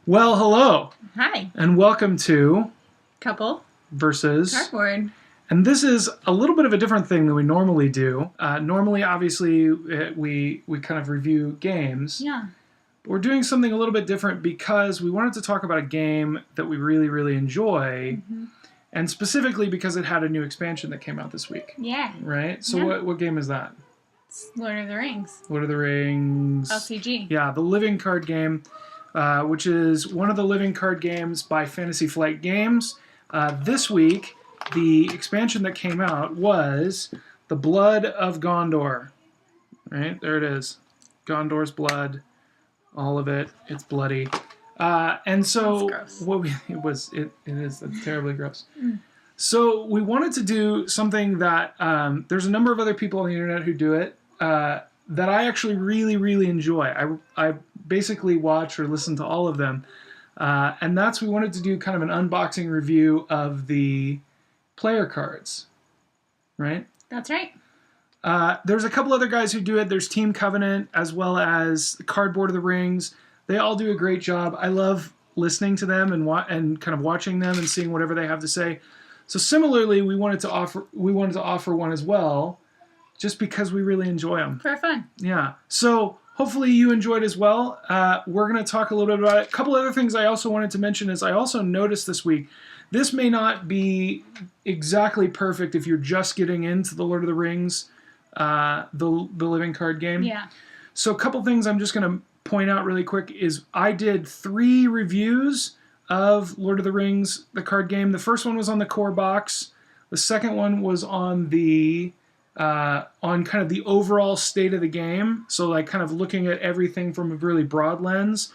Well, hello. Hi. And welcome to Couple versus Cardboard. And this is a little bit of a different thing than we normally do. Normally, obviously, we kind of review games. Yeah. But we're doing something a little bit different because we wanted to talk about a game that we really, really enjoy. Mm-hmm. And specifically because it had a new expansion that came out this week. Yeah. Right? So what game is that? It's Lord of the Rings. Lord of the Rings. LCG. Yeah, the living card game. Which is one of the living card games by Fantasy Flight Games. This week, the expansion that came out was The Blood of Gondor. Right? There it is. Gondor's blood. All of it. It's bloody. And so it is terribly gross. So we wanted to do something that there's a number of other people on the internet who do it that I actually really, really enjoy. I basically watch or listen to all of them. And that's, we wanted to do kind of an unboxing review of the player cards. Right? That's right. There's a couple other guys who do it. There's Team Covenant as well as Cardboard of the Rings. They all do a great job. I love listening to them and kind of watching them and seeing whatever they have to say. So similarly, we wanted to offer one as well, just because we really enjoy them. For fun. Yeah. So hopefully you enjoyed as well. We're going to talk a little bit about it. A couple other things I also wanted to mention is I also noticed this week, this may not be exactly perfect if you're just getting into the Lord of the Rings, the living card game. Yeah. So a couple things I'm just going to point out really quick is I did 3 reviews of Lord of the Rings, the card game. The first one was on the core box. The second one was on the on kind of the overall state of the game. So like kind of looking at everything from a really broad lens.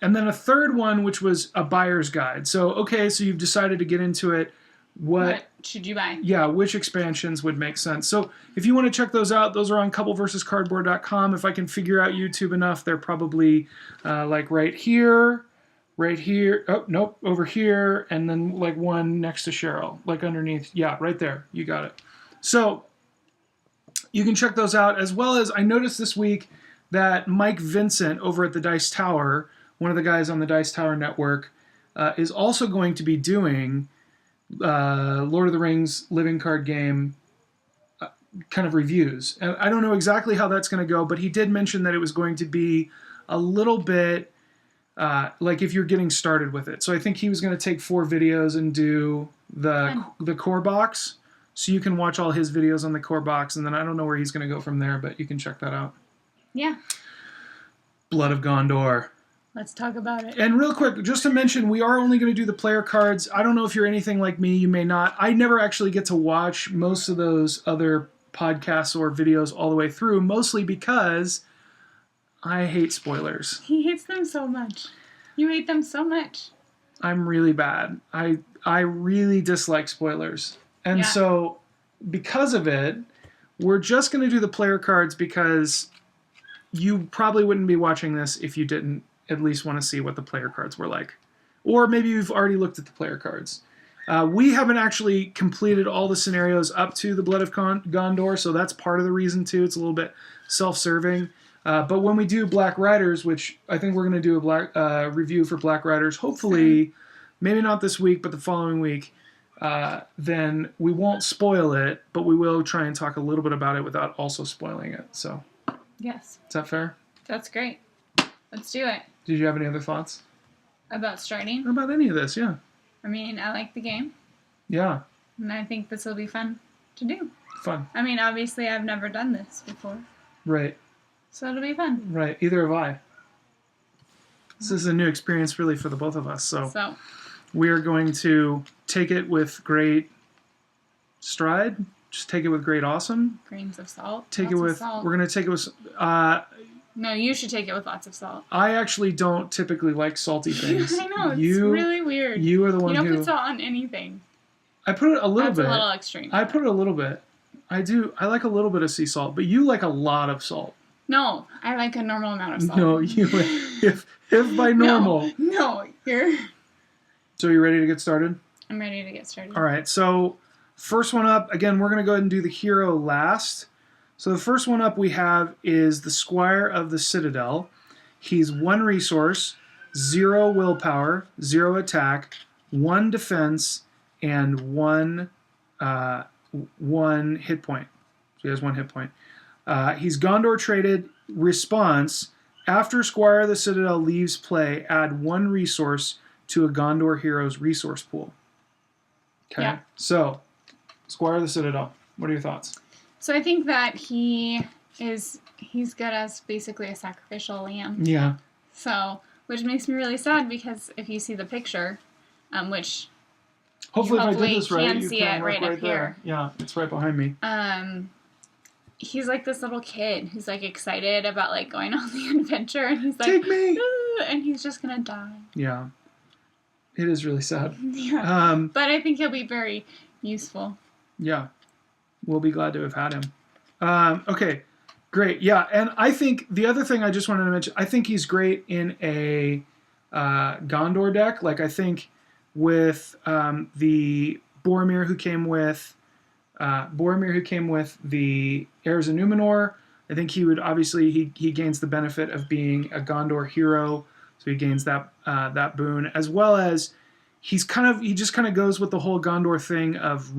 And then a third one, which was a buyer's guide. So, okay, so you've decided to get into it. What should you buy? Yeah, which expansions would make sense. So if you want to check those out, those are on coupleversuscardboard.com. If I can figure out YouTube enough, they're probably like right here, oh, nope, over here, and then like one next to Cheryl, like underneath. Yeah, right there. You got it. So you can check those out, as well as I noticed this week that Mike Vincent over at the Dice Tower, one of the guys on the Dice Tower network, is also going to be doing Lord of the Rings living card game kind of reviews. And I don't know exactly how that's going to go, but he did mention that it was going to be a little bit like if you're getting started with it. So I think he was going to take 4 videos and do the core box. So you can watch all his videos on the core box, and then I don't know where he's going to go from there, but you can check that out. Yeah. Blood of Gondor. Let's talk about it. And real quick, just to mention, we are only going to do the player cards. I don't know if you're anything like me. You may not. I never actually get to watch most of those other podcasts or videos all the way through, mostly because I hate spoilers. He hates them so much. You hate them so much. I'm really bad. I really dislike spoilers. And so because of it, we're just going to do the player cards because you probably wouldn't be watching this if you didn't at least want to see what the player cards were like. Or maybe you've already looked at the player cards. We haven't actually completed all the scenarios up to the Blood of Gondor, so that's part of the reason too. It's a little bit self-serving. But when we do Black Riders, which I think we're going to do a review for Black Riders, hopefully, maybe not this week, but the following week, then we won't spoil it, but we will try and talk a little bit about it without also spoiling it. So, yes. Is that fair? That's great. Let's do it. Did you have any other thoughts? About starting? About any of this, yeah. I mean, I like the game. Yeah. And I think this will be fun to do. Fun. I mean, obviously, I've never done this before. Right. So it'll be fun. Right. Either have I. This is a new experience, really, for the both of us. So we are going to take it with great stride. Just take it with great awesome. Grains of salt. Take it with. We're going to take it with. No, you should take it with lots of salt. I actually don't typically like salty things. I know, it's really weird. You are the one who... You don't put salt on anything. I put it a little bit. That's a little extreme. I put it a little bit. I do. I like a little bit of sea salt, but you like a lot of salt. No, I like a normal amount of salt. No, if by normal. No, you're... So you ready to get started? I'm ready to get started. All right, so first one up. Again, we're going to go ahead and do the hero last. So the first one up we have is the Squire of the Citadel. He's 1 resource 0 willpower, 0 attack, 1 defense, and 1 hit point. So he has 1 hit point. He's Gondor traded. Response: after Squire the Citadel leaves play, add 1 resource to a Gondor hero's resource pool. Okay. Yeah. So, Squire the Citadel. What are your thoughts? So I think that he's good as basically a sacrificial lamb. Yeah. So, which makes me really sad because if you see the picture, which Hopefully, if I hopefully did this right, can you see can it look right up there. here. Yeah, it's right behind me. He's like this little kid who's like excited about like going on the adventure, and he's like, Take me! and he's just gonna die. Yeah. It is really sad. Yeah. But I think he'll be very useful. Yeah. We'll be glad to have had him. Okay. Great. Yeah. And I think the other thing I just wanted to mention, I think he's great in a Gondor deck. Like, I think with the Boromir who came with the Heirs of Numenor, I think he would obviously he gains the benefit of being a Gondor hero, so he gains that boon, as well as he just kind of goes with the whole Gondor thing of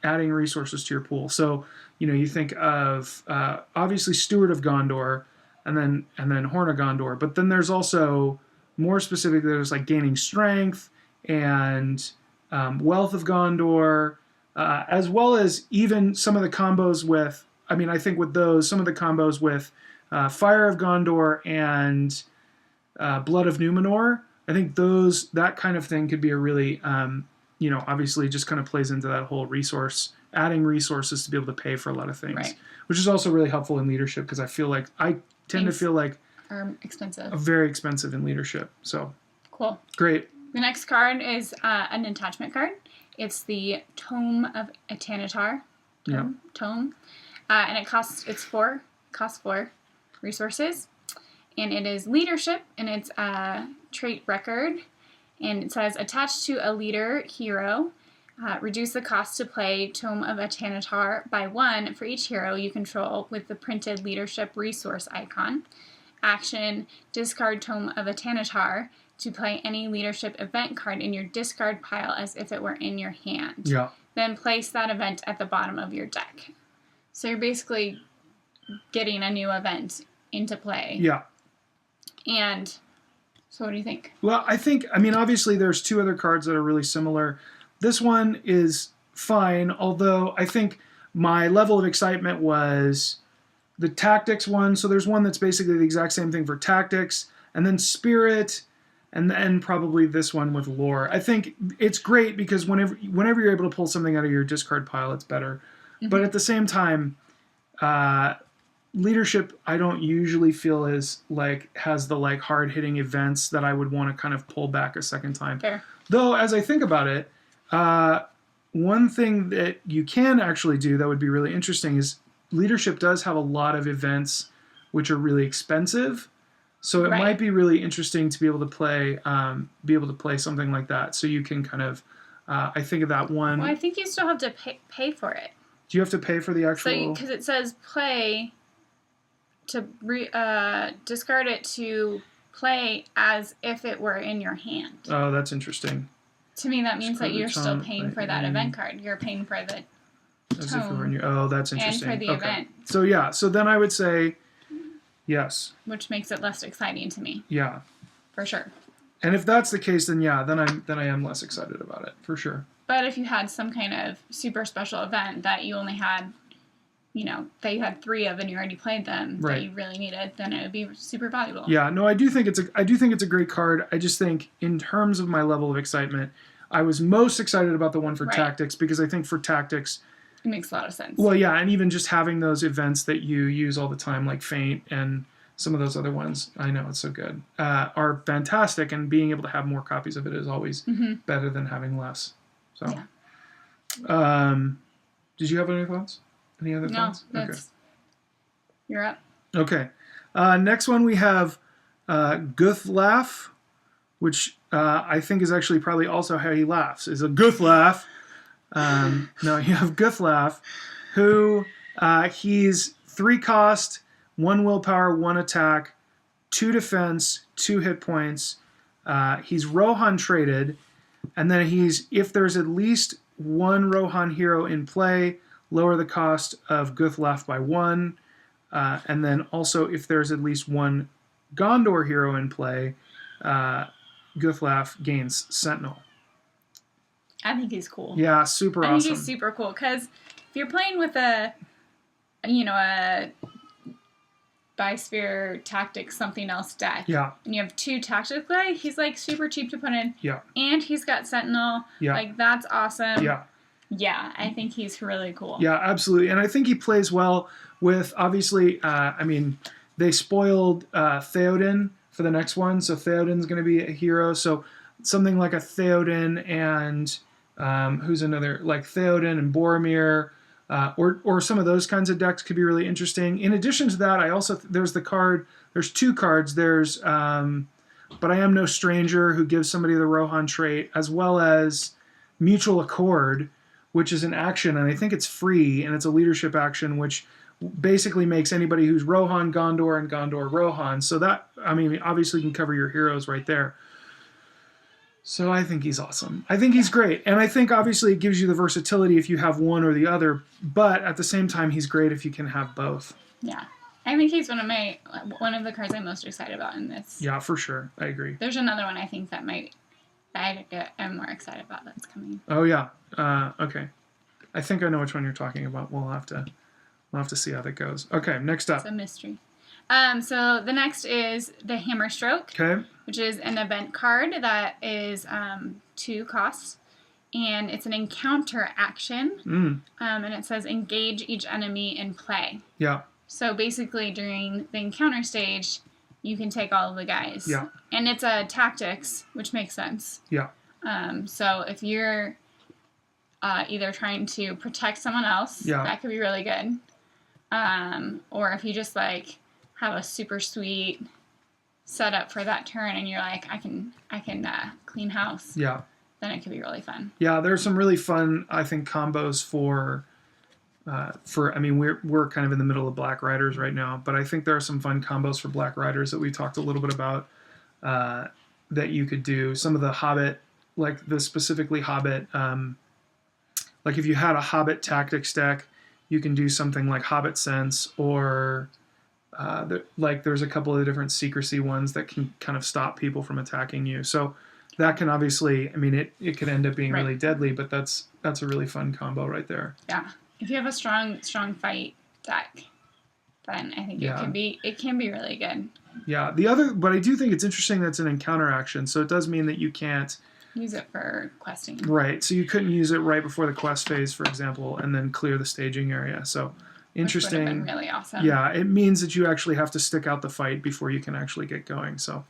adding resources to your pool. So you think of obviously Steward of Gondor, and then Horn of Gondor, but then there's also more specifically there's like gaining strength and Wealth of Gondor. As well as even some of the combos with, I think with those, some of the combos with Fire of Gondor and Blood of Numenor, I think that kind of thing could be a really, obviously just kind of plays into that whole adding resources to be able to pay for a lot of things, right. Which is also really helpful in leadership because I tend to feel like are expensive. Very expensive in leadership. So cool. Great. The next card is an attachment card. It's the Tome of Atanatar. Tome. And it costs 4 resources. And it is leadership, and it's a trait record. And it says, attached to a leader hero, reduce the cost to play Tome of Atanatar by 1 for each hero you control with the printed leadership resource icon. Action, discard Tome of Atanatar to play any leadership event card in your discard pile as if it were in your hand. Yeah. Then place that event at the bottom of your deck. So you're basically getting a new event into play. Yeah. And so what do you think? Well, obviously there's 2 other cards that are really similar. This one is fine, although I think my level of excitement was the tactics one. So there's one that's basically the exact same thing for tactics, and then spirit, and then probably this one with lore. I think it's great because whenever you're able to pull something out of your discard pile, it's better. Mm-hmm. But at the same time, leadership I don't usually feel has the hard hitting events that I would want to kind of pull back a second time. Fair. Though as I think about it, one thing that you can actually do that would be really interesting is leadership does have a lot of events which are really expensive. So it might be really interesting to be able to play something like that. So you can kind of, I think of that one. Well, I think you still have to pay for it. Do you have to pay for the actual? Because it says play to discard it to play as if it were in your hand. Oh, that's interesting. To me, that means that you're still paying for that event card. You're paying for the as if it were in your. Oh, that's interesting. And for the event. So yeah, so then I would say yes. Which makes it less exciting to me. Yeah. For sure. And if that's the case, then yeah, then I am less excited about it for sure. But if you had some kind of super special event that you only had, that you had 3 of and you already played them that you really needed, then it would be super valuable. Yeah, no, I do think it's a great card. I just think in terms of my level of excitement, I was most excited about the one for tactics because I think for tactics it makes a lot of sense. Well, yeah, and even just having those events that you use all the time, like Feint and some of those other ones, I know it's so good, are fantastic, and being able to have more copies of it is always better than having less. So, did you have any thoughts? Any other thoughts? No, you're up. Okay. Next one we have Guthlaf, which I think is actually probably also how he laughs, is a Guthlaf. No, you have Guthlaf, who he's 3 cost, 1 willpower, 1 attack, 2 defense, 2 hit points. He's Rohan traded, and then if there's at least 1 Rohan hero in play, lower the cost of Guthlaf by 1. And then also, if there's at least 1 Gondor hero in play, Guthlaf gains Sentinel. I think he's cool. Yeah, super awesome. I think he's super cool because if you're playing with a Bisphere Tactics something else deck, yeah, and you have 2 tactics play, he's like super cheap to put in. Yeah. And he's got Sentinel. Yeah. Like, that's awesome. Yeah. Yeah, I think he's really cool. Yeah, absolutely. And I think he plays well with, obviously, they spoiled Theoden for the next one, so Theoden's going to be a hero. So something like a Theoden and who's another, like Theoden and Boromir, or some of those kinds of decks could be really interesting. In addition to that, there's 2 cards. There's But I Am No Stranger, who gives somebody the Rohan trait, as well as Mutual Accord, which is an action, and I think it's free, and it's a leadership action, which basically makes anybody who's Rohan Gondor and Gondor Rohan. So that, obviously can cover your heroes right there. So I think he's awesome. I think he's great. And I think obviously it gives you the versatility if you have one or the other, but at the same time, he's great if you can have both. Yeah. I think he's one of the cards I'm most excited about in this. Yeah, for sure. I agree. There's another one I think that I'm more excited about that's coming. Oh, yeah. Okay. I think I know which one you're talking about. We'll have to see how that goes. Okay, next up. It's a mystery. So the next is the Hammer Stroke, okay, which is an event card that is 2 costs, and it's an encounter action. And it says engage each enemy in play. Yeah. So basically, during the encounter stage, you can take all of the guys. Yeah. And it's a tactics, which makes sense. Yeah. So if you're either trying to protect someone else, that could be really good. Or if you just like have a super sweet setup for that turn, and you're like, I can clean house. Yeah. Then it could be really fun. Yeah, there's some really fun, I think, combos for we're kind of in the middle of Black Riders right now, but I think there are some fun combos for Black Riders that we talked a little bit about that you could do. Some of the Hobbit, like the specifically Hobbit, like if you had a Hobbit tactics deck, you can do something like Hobbit Sense, or there's a couple of different secrecy ones that can kind of stop people from attacking you. So that can obviously, it could end up being really deadly, but that's a really fun combo right there. Yeah. If you have a strong fight deck, then I think it can be really good. Yeah. But I do think it's interesting that it's an encounter action, so it does mean that you can't use it for questing. Right. So you couldn't use it right before the quest phase, for example, and then clear the staging area. So interesting. Which would have been really awesome. Yeah. It means that you actually have to stick out the fight before you can actually get going. So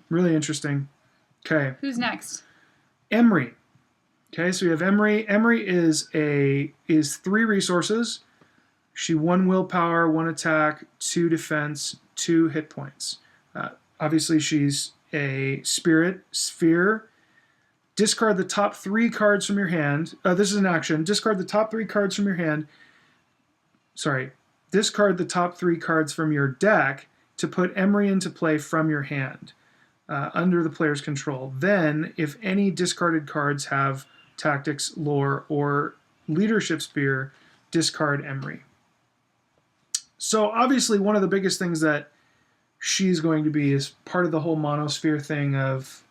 really interesting. Okay. Who's next? Emery. Okay, so we have Emery. Emery is 3 resources. She 1 willpower, 1 attack, 2 defense, 2 hit points. Obviously, she's a sphere. Discard the top 3 cards from your hand. This is an action. Discard the top 3 cards from your hand. Discard the top 3 cards from your deck to put Emery into play from your hand under the player's control. Then, if any discarded cards have tactics, lore, or leadership sphere, discard Emery. So obviously one of the biggest things that she's going to be is part of the whole monosphere thing of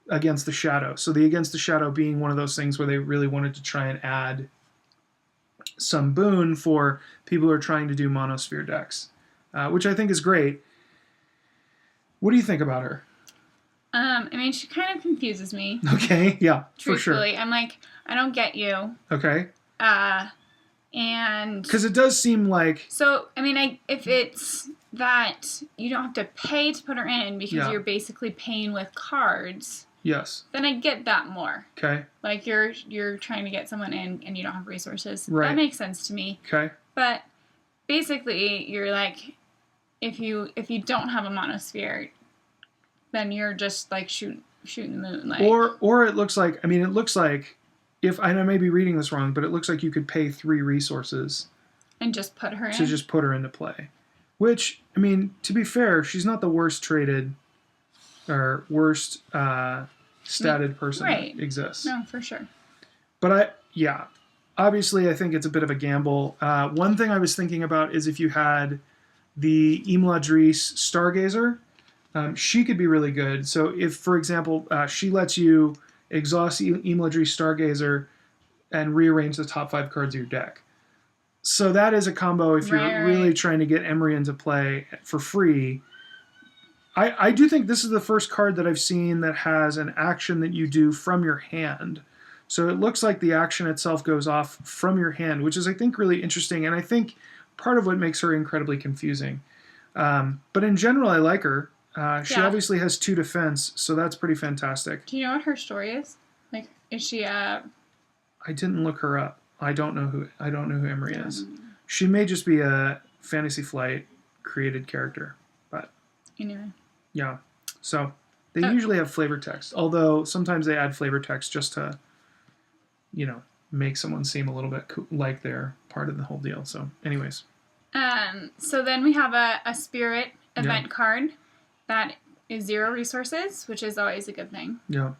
Against the Shadow. So the Against the Shadow being one of those things where they really wanted to try and add some boon for people who are trying to do monosphere decks, which I think is great. What do you think about her? She kind of confuses me. Okay, yeah, for sure. Truthfully, I'm like, I don't get you. Okay. And because it does seem like. So, if it's that you don't have to pay to put her in because you're basically paying with cards. Yes. Then I get that more. Okay. Like you're trying to get someone in and you don't have resources. Right. That makes sense to me. Okay. But basically, you're like, if you don't have a monosphere, then you're just like shooting the moon. Like, or it looks like if I may be reading this wrong, but it looks like you could pay 3 resources and just put her in. To just put her into play, Which, I mean, to be fair, she's not the worst traded or worst statted person Right. that exists. No, for sure. But obviously I think it's a bit of a gamble. One thing I was thinking about is if you had the Imladris Stargazer, she could be really good. So if, for example, she lets you exhaust Imladris Stargazer and rearrange the top 5 cards of your deck. So that is a combo if you're really trying to get Emery into play for free. I do think this is the first card that I've seen that has an action that you do from your hand. So it looks like the action itself goes off from your hand, which is, I think, really interesting. And I think part of what makes her incredibly confusing. But in general, I like her. She obviously has 2 defense, so that's pretty fantastic. Do you know what her story is? Like, is she I didn't look her up. I don't know who Emery is. She may just be a Fantasy Flight created character, but anyway. Yeah. So they usually have flavor text, although sometimes they add flavor text just to, make someone seem a little bit like they're part of the whole deal. So, anyways. So then we have a spirit event card that is 0 resources, which is always a good thing. Yeah.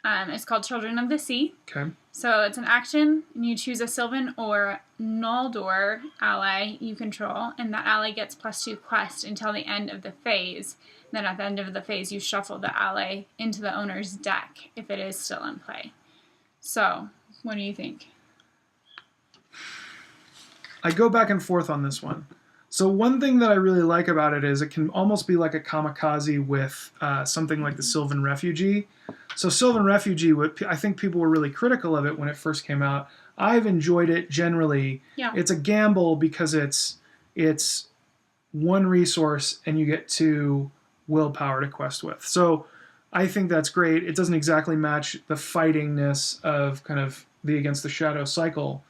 It's called Children of the Sea. Okay. So it's an action, and you choose a Sylvan or Noldor ally you control, and that ally gets +2 quest until the end of the phase. Then at the end of the phase, you shuffle the ally into the owner's deck if it is still in play. So, what do you think? I go back and forth on this one. So one thing that I really like about it is it can almost be like a kamikaze with something like the Sylvan Refugee. So Sylvan Refugee, I think people were really critical of it when it first came out. I've enjoyed it generally. Yeah. It's a gamble because it's 1 resource and you get 2 willpower to quest with. So I think that's great. It doesn't exactly match the fightingness of kind of the Against the Shadow cycle.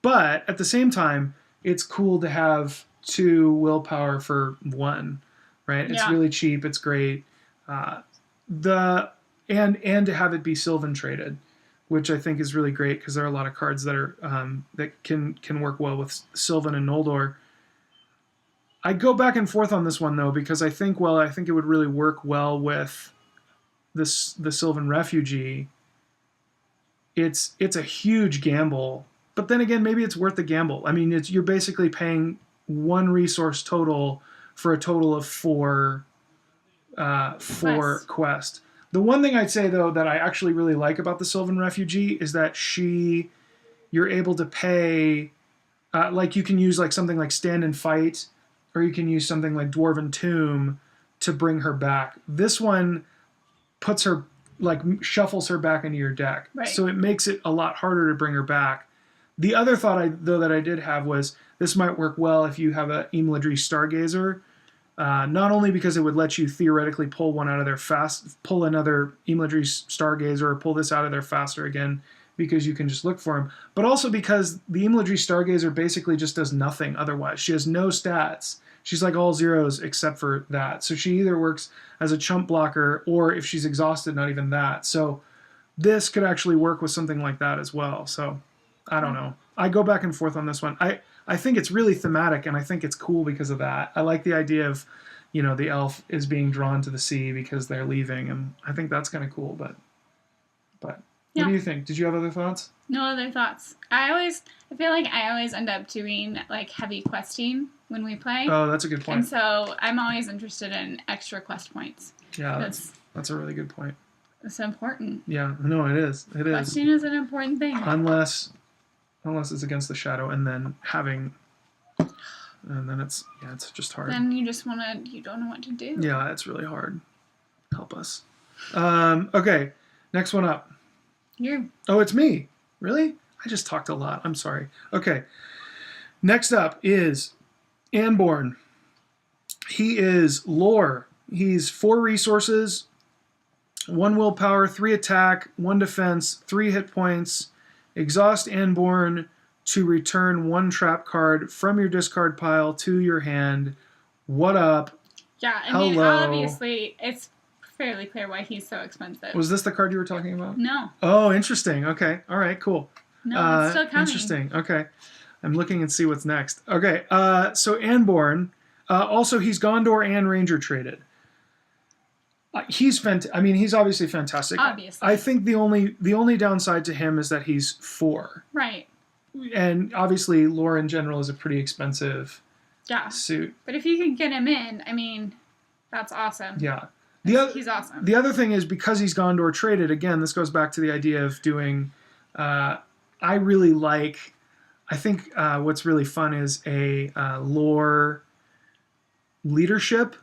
But at the same time, it's cool to have 2 willpower for 1, right? It's really cheap. It's great. And to have it be Sylvan traded, which I think is really great because there are a lot of cards that are that can work well with Sylvan and Noldor. I go back and forth on this one though because I think it would really work well with the Sylvan Refugee. It's a huge gamble, but then again, maybe it's worth the gamble. I mean, you're basically paying 1 resource total for a total of 4 quest. The one thing I'd say though that I actually really like about the Sylvan Refugee is that you're able to pay, like you can use like something like Stand and Fight, or you can use something like Dwarven Tomb to bring her back. This one puts her, like shuffles her back into your deck. Right. So it makes it a lot harder to bring her back. The other thought that I did have was this might work well if you have a Imladris Stargazer. Not only because it would let you theoretically pull another Imladris Stargazer, or pull this out of there faster again because you can just look for him, but also because the Imladris Stargazer basically just does nothing otherwise. She has no stats. She's like all 0s except for that. So she either works as a chump blocker, or if she's exhausted, not even that. So this could actually work with something like that as well. So I don't know. I go back and forth on this one. I think it's really thematic, and I think it's cool because of that. I like the idea of, the elf is being drawn to the sea because they're leaving, and I think that's kind of cool. But what do you think? Did you have other thoughts? No other thoughts. I feel like I always end up doing like heavy questing when we play. Oh, that's a good point. And so I'm always interested in extra quest points. Yeah, that's a really good point. It's important. Yeah, no, it is. Questing is an important thing. Unless it's Against the Shadow, and then it's just hard. Then you don't know what to do. Yeah, it's really hard. Help us. Okay, next one up. You. Oh, it's me. Really? I just talked a lot. I'm sorry. Okay. Next up is Anborn. He is lore. He's 4 resources, 1 willpower, 3 attack, 1 defense, 3 hit points. Exhaust Anborn to return 1 trap card from your discard pile to your hand. What up? Yeah, I mean, obviously, it's fairly clear why he's so expensive. Was this the card you were talking about? No. Oh, interesting. Okay. All right, cool. No, it's still coming. Interesting. Okay. I'm looking and see what's next. Okay. So Anborn, Also, he's Gondor and Ranger traded. He's I mean, he's obviously fantastic. Obviously. I think the only downside to him is that he's 4. Right. And obviously, lore in general is a pretty expensive suit. But if you can get him in, I mean, that's awesome. Yeah. He's awesome. The other thing is, because he's Gondor traded, again, this goes back to the idea of doing... I really like... I think what's really fun is a lore leadership.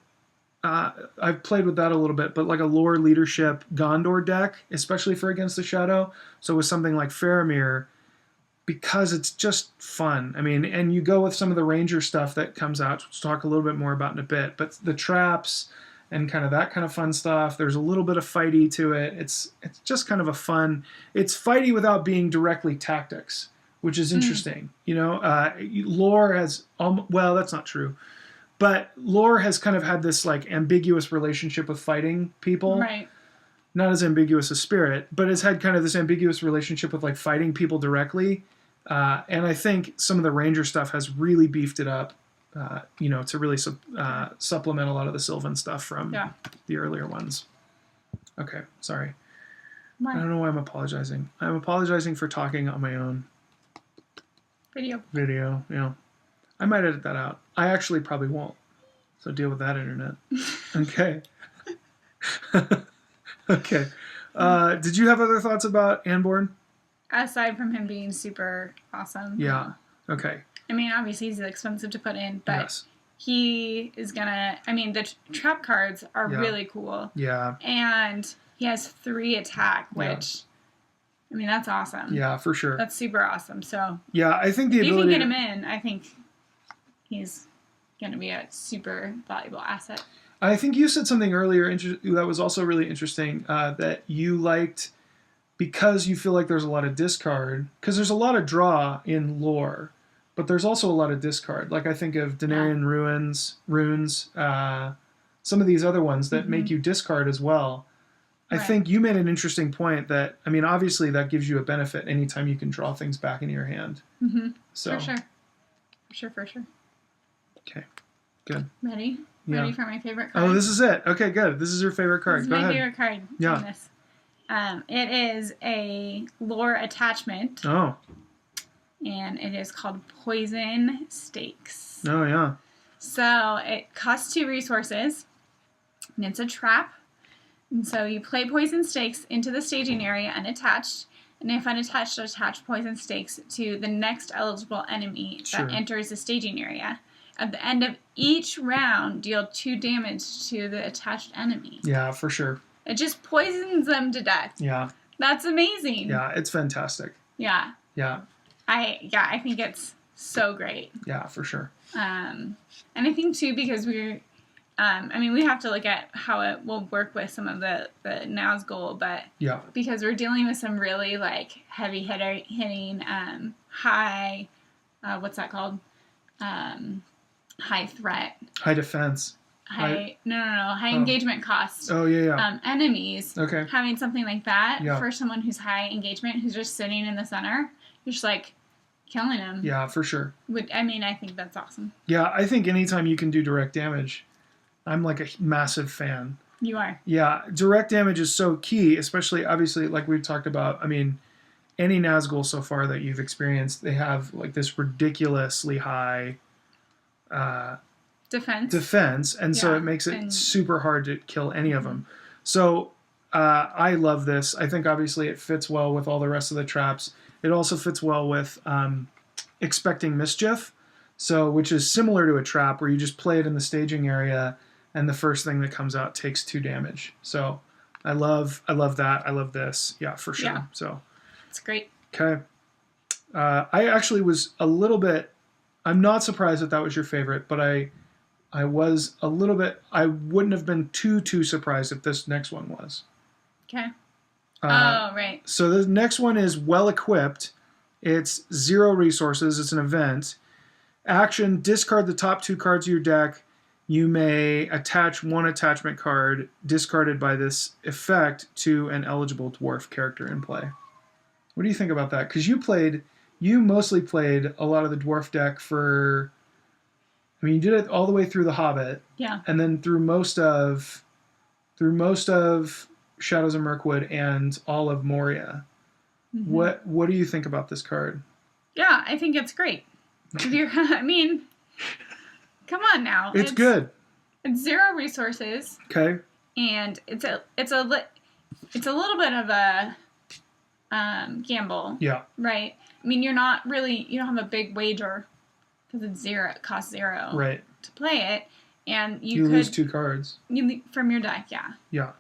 I've played with that a little bit, but like a lore leadership Gondor deck, especially for Against the Shadow. So with something like Faramir, because it's just fun. I mean, and you go with some of the Ranger stuff that comes out, which we'll talk a little bit more about in a bit, but the traps and kind of that kind of fun stuff. There's a little bit of fighty to it. It's just kind of a fun... It's fighty without being directly tactics, which is interesting. You know, lore has... well, that's not true. But lore has kind of had this like ambiguous relationship with fighting people. Right. Not as ambiguous as Spirit, but it's had kind of this ambiguous relationship with like fighting people directly. And I think some of the Ranger stuff has really beefed it up, you know, to really supplement a lot of the Sylvan stuff from the earlier ones. Okay, sorry. What? I don't know why I'm apologizing. I'm apologizing for talking on my own video, yeah. I might edit that out. I actually probably won't. So deal with that, internet. Okay. Okay. Did you have other thoughts about Anborn? Aside from him being super awesome. Yeah. Okay. I mean, obviously he's expensive to put in, but he is gonna... I mean, the trap cards are really cool. Yeah. And he has 3 attack, which... I mean, that's awesome. Yeah, for sure. That's super awesome. So... Yeah, I think the ability... If you can get him in, I think he's gonna be a super valuable asset. I think you said something earlier that was also really interesting, that you liked because you feel like there's a lot of discard, because there's a lot of draw in lore, but there's also a lot of discard. Like I think of Denarian runes, some of these other ones that make you discard as well. I think you made an interesting point that, I mean, obviously that gives you a benefit anytime you can draw things back into your hand. So. For sure. Okay, good. Ready? Yeah. Ready for my favorite card? Oh, this is it. Okay, good. This is your favorite card. This is Go my ahead. favorite card. Yeah. This. It is a lore attachment. Oh. And it is called Poison Stakes. Oh, yeah. So it costs 2 resources. And it's a trap. And so you play Poison Stakes into the staging area unattached. And if unattached, attach Poison Stakes to the next eligible enemy that enters the staging area. At the end of each round, deal 2 damage to the attached enemy. Yeah, for sure. It just poisons them to death. Yeah. That's amazing. Yeah, it's fantastic. Yeah. Yeah. I think it's so great. Yeah, for sure. And I think too, because we have to look at how it will work with some of the Nazgul, but because we're dealing with some really like heavy hitting high, what's that called? High threat. High defense. High engagement cost. Oh, yeah. Enemies. Okay. Having something like that for someone who's high engagement, who's just sitting in the center, you're just like killing them. Yeah, for sure. I think that's awesome. Yeah, I think anytime you can do direct damage, I'm like a massive fan. You are. Yeah, direct damage is so key, especially, obviously, like we've talked about. I mean, any Nazgul so far that you've experienced, they have like this ridiculously high defense, and so it makes it super hard to kill any of them. So I love this. I think obviously it fits well with all the rest of the traps. It also fits well with expecting mischief, so which is similar to a trap where you just play it in the staging area, and the first thing that comes out takes 2 damage. So I love that. I love this. Yeah, for sure. Yeah. So it's great. Okay. I actually was a little bit. I'm not surprised that was your favorite, but I was a little bit. I wouldn't have been too surprised if this next one was. Okay. Right. So the next one is well equipped. It's 0 resources. It's an event. Action: discard the top 2 cards of your deck. You may attach 1 attachment card discarded by this effect to an eligible dwarf character in play. What do you think about that? Because you mostly played a lot of the dwarf deck for. I mean, you did it all the way through The Hobbit, Yeah. and then through most of Shadows of Mirkwood and all of Moria. Mm-hmm. What do you think about this card? Yeah, I think it's great. I mean, come on now. It's good. It's 0 resources. Okay. And it's a little bit of a gamble. Yeah. Right. I mean, you don't have a big wager because it's 0. It costs 0. Right. To play it, and you lose 2 cards. From your deck, yeah. Yeah.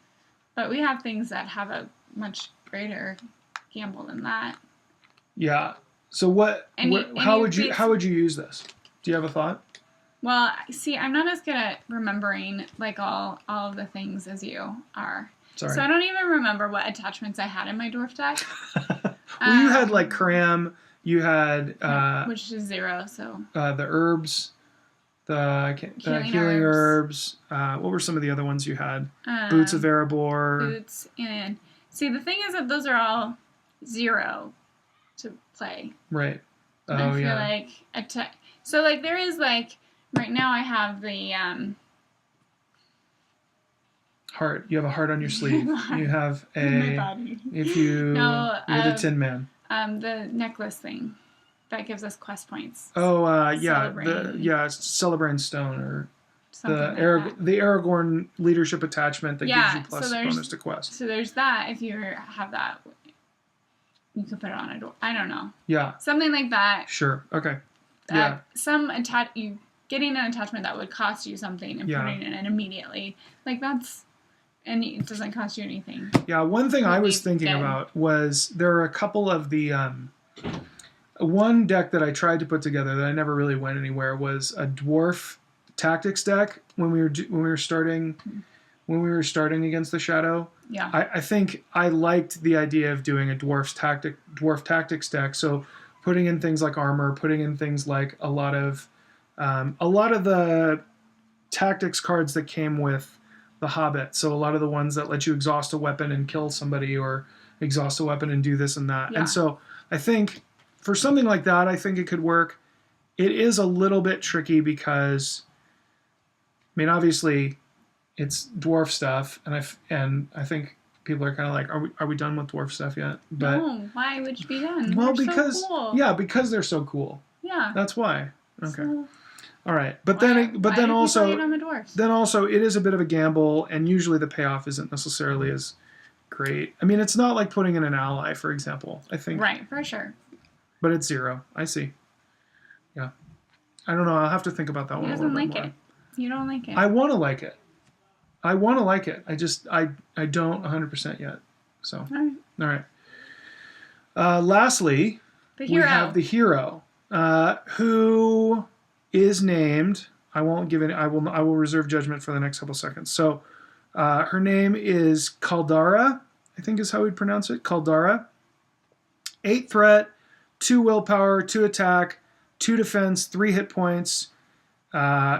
But we have things that have a much greater gamble than that. Yeah. So how would you use this? Do you have a thought? Well, see, I'm not as good at remembering like all of the things as you are. Sorry. So I don't even remember what attachments I had in my dwarf deck. Well, you had like cram. You had which is 0. So the herbs, the healing herbs. What were some of the other ones you had? Boots of Erebor. Boots and see, the thing is that those are all 0 to play. Right. And I feel like so like there is like right now I have the heart. You have a heart on your sleeve. You have a my body. You're the Tin Man. The necklace thing that gives us quest points. Oh Celebrate Stone or the Aragorn leadership attachment that gives you plus bonus to quest. So there's that. If you have that, you could put it on a door. I don't know. Yeah. Something like that. Sure. Okay. Yeah. You getting an attachment that would cost you something and putting it in immediately. Like that's, and it doesn't cost you anything. Yeah. One thing I was thinking about was there are a couple of the one deck that I tried to put together that I never really went anywhere was a dwarf tactics deck when we were starting against the Shadow. Yeah. I think I liked the idea of doing a dwarf tactics deck. So putting in things like armor, putting in things like a lot of the tactics cards that came with the Hobbit. So a lot of the ones that let you exhaust a weapon and kill somebody or exhaust a weapon and do this and that. Yeah. And so I think for something like that, I think it could work. It is a little bit tricky because, I mean, obviously it's dwarf stuff, and I think people are kind of like, are we done with dwarf stuff yet? But no, why would you be done? Well, they're because so cool. Yeah, because they're so cool. Yeah, that's why. Okay, so, all right, but then also it is a bit of a gamble, and usually the payoff isn't necessarily as great. I mean, it's not like putting in an ally, for example. I think right for sure. But it's 0. I see. Yeah, I don't know. I'll have to think about that one a little bit more. You don't like it. I want to like it. I just I don't 100% yet. So all right. Lastly, we have the hero, who is named. I won't give it. I will reserve judgment for the next couple seconds. So, her name is Calara. I think is how we'd pronounce it. Calara. 8 threat, 2 willpower, 2 attack, 2 defense, 3 hit points.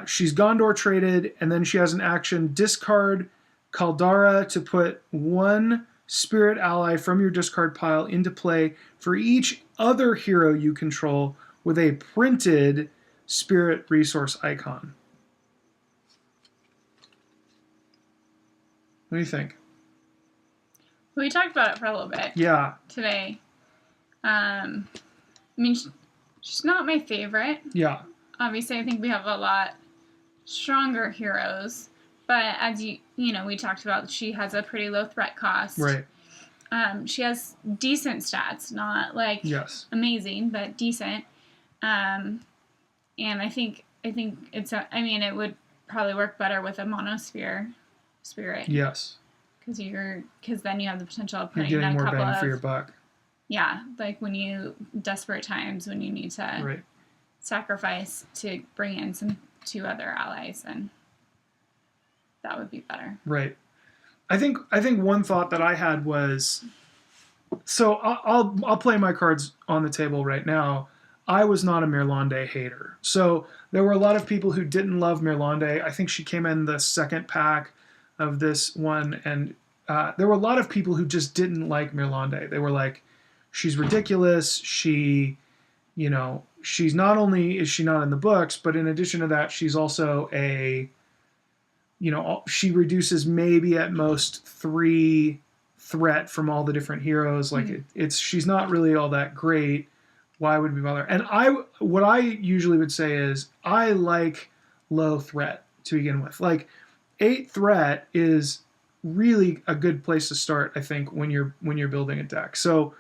She's Gondor traded, and then she has an action, discard Calara to put 1 spirit ally from your discard pile into play for each other hero you control with a printed spirit resource icon. What do you think? We talked about it for a little bit. Yeah. Today. I mean, she's not my favorite. Yeah. Obviously, I think we have a lot stronger heroes, but as you know, we talked about, she has a pretty low threat cost. Right. She has decent stats, not like amazing, but decent. And I think it's it would probably work better with a monosphere spirit. Yes. Because then you have the potential of putting you're getting a more couple bang for your buck. Yeah, like when you desperate times when you need to sacrifice to bring in 2 other allies, and that would be better. Right. I think one thought that I had was, so I'll play my cards on the table right now. I was not a Mirlande hater. So there were a lot of people who didn't love Mirlande. I think she came in the second pack of this one, and there were a lot of people who just didn't like Mirlande. They were like, she's ridiculous. She she's not only is she not in the books, but in addition to that, she's also she reduces maybe at most 3 threat from all the different heroes. Like she's not really all that great. Why would we bother? And what I usually would say is I like low threat to begin with. Like 8 threat is really a good place to start, I think, when you're building a deck. So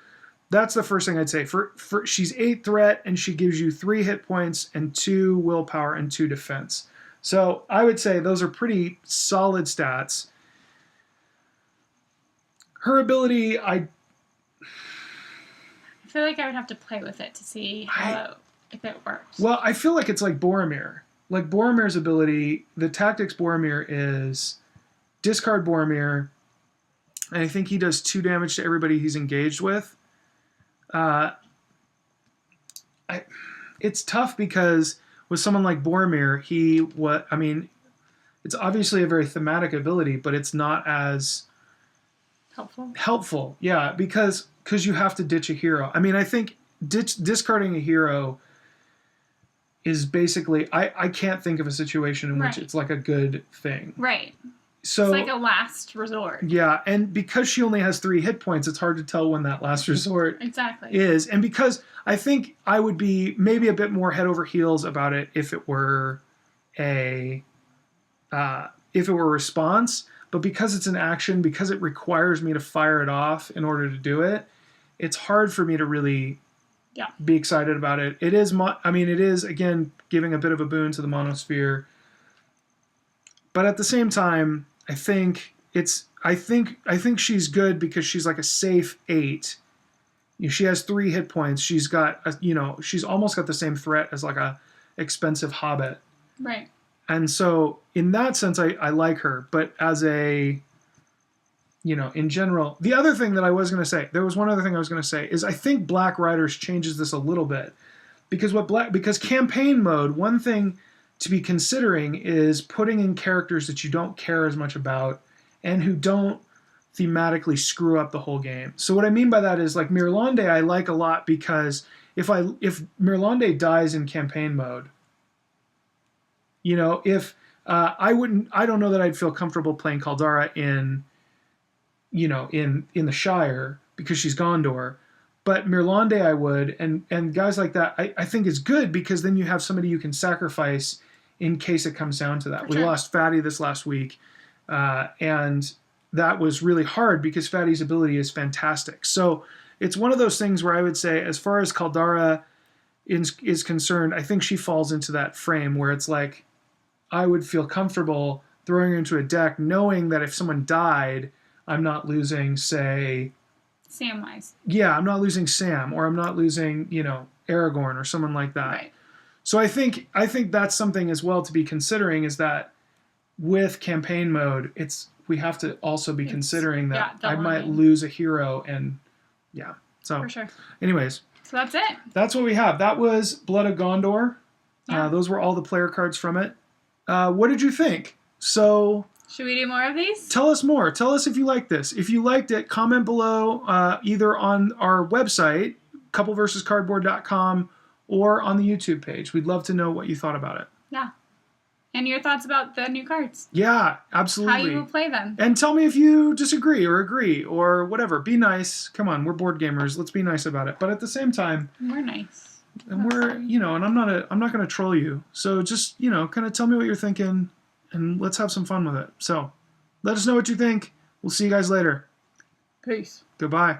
that's the first thing I'd say. For she's 8 threat and she gives you 3 hit points and 2 willpower and 2 defense. So I would say those are pretty solid stats. Her ability, I feel like I would have to play with it to see if it works. Well, I feel like it's like Boromir. Like Boromir's ability, the tactics Boromir is discard Boromir, and I think he does 2 damage to everybody he's engaged with. It's tough because with someone like Boromir, it's obviously a very thematic ability, but it's not as helpful. Yeah, because you have to ditch a hero. I mean, I think discarding a hero is basically, I can't think of a situation in which it's like a good thing. Right. So, it's like a last resort. Yeah, and because she only has 3 hit points, it's hard to tell when that last resort is. And because I think I would be maybe a bit more head over heels about it if it were a response, but because it's an action, because it requires me to fire it off in order to do it, it's hard for me to really be excited about it. It is, again, giving a bit of a boon to the monosphere, but at the same time, I think she's good because she's like a safe 8. She has 3 hit points. She's got she's almost got the same threat as like a expensive hobbit. Right. And so in that sense, I like her. But as in general, the other thing that I was going to say, there was one other thing I was going to say, is I think Black Riders changes this a little bit. Because campaign mode, one thing to be considering is putting in characters that you don't care as much about and who don't thematically screw up the whole game. So what I mean by that is like Mirlande I like a lot because if Mirlande dies in campaign mode, I don't know that I'd feel comfortable playing Caldara in the Shire because she's Gondor, but Mirlande I would, and guys like that I think is good because then you have somebody you can sacrifice in case it comes down to that. We lost Fatty this last week, and that was really hard because Fatty's ability is fantastic. So it's one of those things where I would say, as far as Caldara is concerned, I think she falls into that frame where it's like, I would feel comfortable throwing her into a deck knowing that if someone died, I'm not losing, say... Samwise. Yeah, I'm not losing Sam, or I'm not losing, Aragorn or someone like that. Right. So I think that's something as well to be considering, is that with campaign mode, we have to also be considering that I might lose a hero, and so for sure. Anyways, so that's it. That's what we have. That was Blood of Gondor. Those were all the player cards from it. What did you think? So should we do more of these? Tell us more. Tell us if you like this. If you liked it, comment below either on our website, coupleversuscardboard.com, or on the YouTube page. We'd love to know what you thought about it. Yeah. And your thoughts about the new cards. Yeah, absolutely. How you will play them. And tell me if you disagree or agree or whatever. Be nice. Come on, we're board gamers. Let's be nice about it. But at the same time, we're nice. And we're, and I'm not going to troll you. So just, kind of tell me what you're thinking and let's have some fun with it. So let us know what you think. We'll see you guys later. Peace. Goodbye.